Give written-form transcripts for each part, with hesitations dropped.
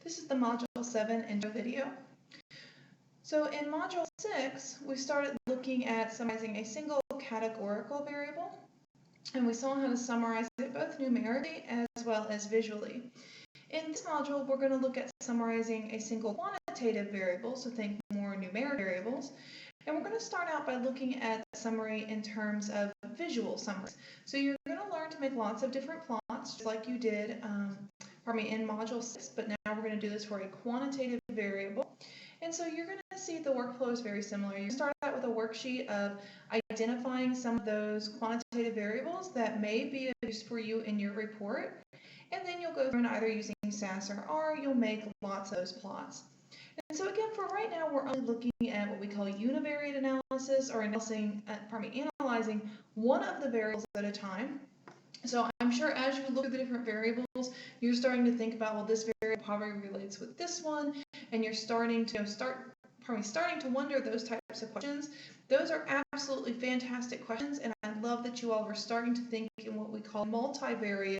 This is the Module 7 intro video. So in Module 6, we started looking at summarizing a single categorical variable, and we saw how to summarize it both numerically as well as visually. In this module, we're going to look at summarizing a single quantitative variable, so think more numeric variables, and we're going to start out by looking at the summary in terms of visual summaries. So you're going to learn to make lots of different plots, just like you did in Module 6, but now we're going to do this for a quantitative variable. And so you're going to see the workflow is very similar. You start out with a worksheet of identifying some of those quantitative variables that may be of use for you in your report. And then you'll go through and either using SAS or R, you'll make lots of those plots. And so again, for right now, we're only looking at what we call univariate analysis, or analyzing one of the variables at a time. So I'm sure as you look at the different variables, you're starting to think about, well, this variable probably relates with this one, and you're starting to wonder those types of questions. Those are absolutely fantastic questions, and I love that you all are starting to think in what we call multivariate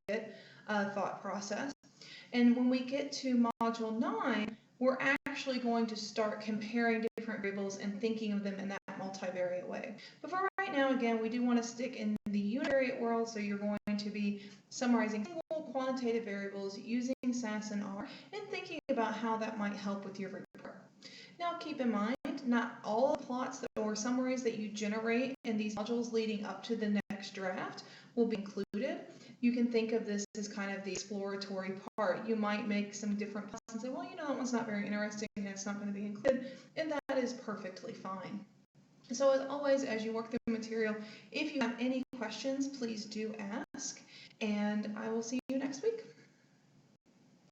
thought process. And when we get to Module 9, we're actually going to start comparing different variables and thinking of them in that multivariate way. But for right now, again, we do want to stick in the univariate world, so you're going to be summarizing single quantitative variables using SAS and R and thinking about how that might help with your report. Now keep in mind, not all the plots or summaries that you generate in these modules leading up to the next draft will be included. You can think of this as kind of the exploratory part. You might make some different plots and say, well, you know, that one's not very interesting and it's not going to be included, and that is perfectly fine. So as always, as you work through the material, if you have any questions, please do ask, and I will see you next week.